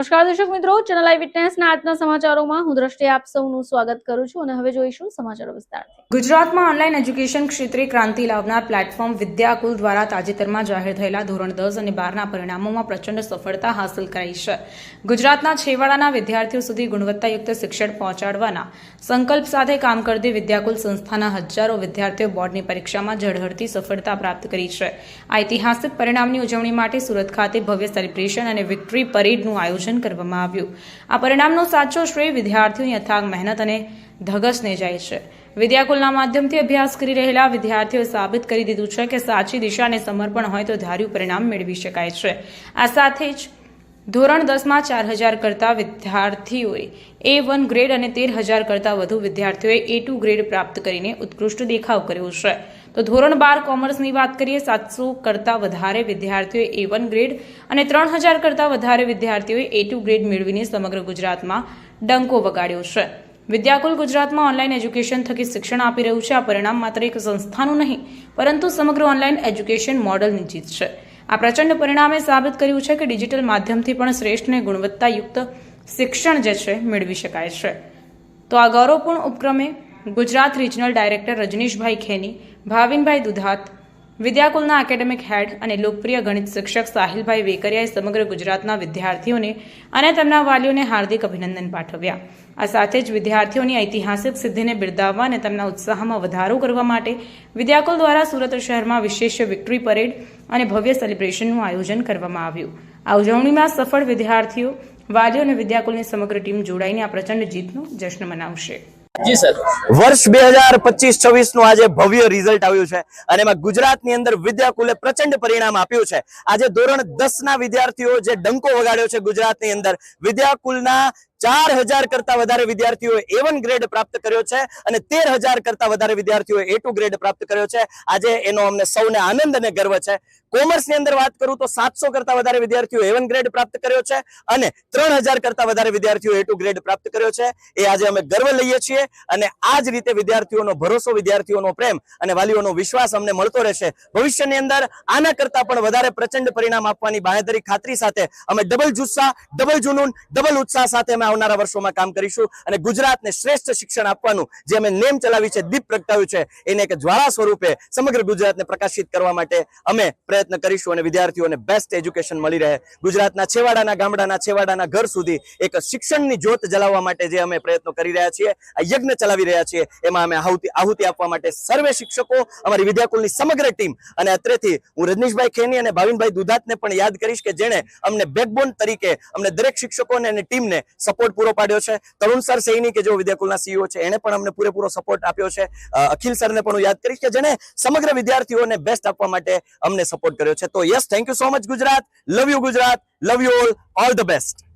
નમસ્કાર દર્શક મિત્રો, ચેનલ લાઈવ વિટનેસના આજના સમાચારોમાં હું દ્રષ્ટિ આપ સૌનું સ્વાગત કરું છું અને હવે જોઈશું સમાચારો વિસ્તારથી। ગુજરાતમાં ઓનલાઈન એજ્યુકેશન ક્ષેત્રે ક્રાંતિ લાવનાર પ્લેટફોર્મ વિદ્યાકુલ દ્વારા તાજેતરમાં જાહેર થયેલા ધોરણ 10 અને 12ના પરિણામોમાં પ્રચંડ સફળતા હાંસલ કરાઈ છે। ગુજરાતના છેવાડાના વિદ્યાર્થીઓ સુધી ગુણવત્તાયુક્ત શિક્ષણ પહોંચાડવાના સંકલ્પ સાથે કામ કરતી વિદ્યાકુલ સંસ્થાના હજારો વિદ્યાર્થીઓ બોર્ડની પરીક્ષામાં ઝળહળતી સફળતા પ્રાપ્ત કરી છે। આ ઐતિહાસિક પરિણામની ઉજવણી માટે સુરત ખાતે ભવ્ય સેલિબ્રેશન અને વિક્ટરી પરેડનું આયોજન કરવામાં આવ્યું। આ પરિણામનો સાચો શ્રેય વિદ્યાર્થીઓની અથાગ મહેનત અને ધગશને જાય છે। વિદ્યાકુલના માધ્યમથી અભ્યાસ કરી રહેલા વિદ્યાર્થીઓએ સાબિત કરી દીધું છે કે સાચી દિશા અને સમર્પણ હોય તો ધાર્યું પરિણામ મેળવી શકાય છે। આ સાથે જ ધોરણ 10માં 4000 કરતા વિદ્યાર્થીઓએ A1 ગ્રેડ અને 13000 કરતા વધુ વિદ્યાર્થીઓએ A2 ગ્રેડ પ્રાપ્ત કરીને ઉત્કૃષ્ટ દેખાવ કર્યો છે। તો ધોરણ 12 કોમર્સની વાત કરીએ, 700 કરતા વધારે વિદ્યાર્થીઓએ A1 ગ્રેડ અને 3000 કરતા વધારે વિદ્યાર્થીઓએ A2 ગ્રેડ મેળવીને સમગ્ર ગુજરાતમાં ડંકો વગાડ્યો છે। વિદ્યાકુલ ગુજરાતમાં ઓનલાઈન એજ્યુકેશન થકી શિક્ષણ આપી રહ્યું છે। આ પરિણામ માત્ર એક સંસ્થાનું નહીં પરંતુ સમગ્ર ઓનલાઈન એજ્યુકેશન મોડલની જીત છે। આ પ્રચંડ પરિણામે સાબિત કર્યું છે કે ડિજિટલ માધ્યમથી પણ શ્રેષ્ઠ અને ગુણવત્તાયુક્ત શિક્ષણ જે છે મેળવી શકાય છે। તો આ ગૌરવપૂર્ણ ઉપક્રમે ગુજરાત રિજનલ ડાયરેક્ટર રજનીશભાઈ ખેની, ભાવિનભાઈ દુધાત, વિદ્યાકુલના એકેડેમિક હેડ અને લોકપ્રિય ગણિત શિક્ષક સાહિલભાઈ વેકરિયાએ સમગ્ર ગુજરાતના વિદ્યાર્થીઓને અને તેમના વાલીઓને હાર્દિક અભિનંદન પાઠવ્યા। આ સાથે જ વિદ્યાર્થીઓની ઐતિહાસિક સિદ્ધિને બિરદાવવા અને તેમના ઉત્સાહમાં વધારો કરવા માટે વિદ્યાકુલ દ્વારા સુરત શહેરમાં વિશેષ વિક્ટરી પરેડ અને ભવ્ય સેલિબ્રેશનનું આયોજન કરવામાં આવ્યું। આ ઉજવણીમાં સફળ વિદ્યાર્થીઓ, વાલીઓ અને વિદ્યાકુલની સમગ્ર ટીમ જોડાઈને આ પ્રચંડ જીતનો જશ્ન મનાવશે। જી સર, વર્ષ 2025-26 નું આજે ભવ્ય રિઝલ્ટ આવ્યું છે અને એમાં ગુજરાતની અંદર વિદ્યાકુલે પ્રચંડ પરિણામ આપ્યું છે। આજે ધોરણ 10 ના વિદ્યાર્થીઓ જે ડંકો વગાડ્યો છે ગુજરાતની અંદર, વિદ્યાકુલના 4000 કરતા વધારે વિદ્યાર્થીઓએ A1 ગ્રેડ પ્રાપ્ત કર્યો છે અને 13000 કરતા વધારે વિદ્યાર્થીઓએ A2 ગ્રેડ પ્રાપ્ત કર્યો છે। આજે એનો અમને સૌને આનંદ અને ગર્વ છે। કોમર્સની અંદર વાત કરું તો 700 કરતા વધારે વિદ્યાર્થીઓ A1 ગ્રેડ પ્રાપ્ત કર્યો છે અને 3000 કરતા વધારે વિદ્યાર્થીઓ A2 ગ્રેડ પ્રાપ્ત કર્યો છે। એ આજે અમે ગર્વ લઈએ છીએ અને આ જ રીતે વિદ્યાર્થીઓનો ભરોસો, વિદ્યાર્થીઓનો પ્રેમ અને વાલીઓનો વિશ્વાસ અમને મળતો રહેશે। ભવિષ્યની અંદર આના કરતા પણ વધારે પ્રચંડ પરિણામ આપવાની બાંહેધરી ખાતરી સાથે અમે ડબલ જુસ્સા, ડબલ જુનૂન, ડબલ ઉત્સાહ સાથે અમે આવનારા વર્ષોમાં કામ કરીશું અને ગુજરાતને શ્રેષ્ઠ શિક્ષણ આપવાનું જે અમે નેમ ચલાવી છે, દીપ પ્રગટાવ્યું છે, એને એક જ્વાળા સ્વરૂપે સમગ્ર ગુજરાતને પ્રકાશિત કરવા માટે અમે પ્રયત્ન કરીશું અને વિદ્યાર્થીઓને બેસ્ટ એજ્યુકેશન મળી રહે। ગુજરાતના છેવાડાના ગામડાના, છેવાડાના ઘર સુધી એક શિક્ષણની જ્યોત જલાવવા માટે જે અમે પ્રયત્નો કરી રહ્યા છીએ, આ યજ્ઞ ચલાવી રહ્યા છીએ, એમાં અમે આહુતિ આપવા માટે સર્વે શિક્ષકો, અમારી વિદ્યાકુલની સમગ્ર ટીમ અને અત્રેથી હું રજનીશભાઈ ખેની અને ભાવિનભાઈ દુધાતને પણ યાદ કરીશ કે જેણે અમને બેકબોન તરીકે અમને દરેક શિક્ષકોને અને ટીમને સપોર્ટ પૂરો પાડ્યો છે। તરુણ સર સૈની કે જેઓ વિદ્યાકુલના CEO છે, એને પણ અમને પૂરેપૂરો સપોર્ટ આપ્યો છે। અખિલ સરને પણ હું યાદ કરીશ કે જેણે સમગ્ર વિદ્યાર્થીઓને બેસ્ટ આપવા માટે અમને સપોર્ટ કર્યો છે। તો yes, thank you so much Gujarat, love you Gujarat, love you all the best.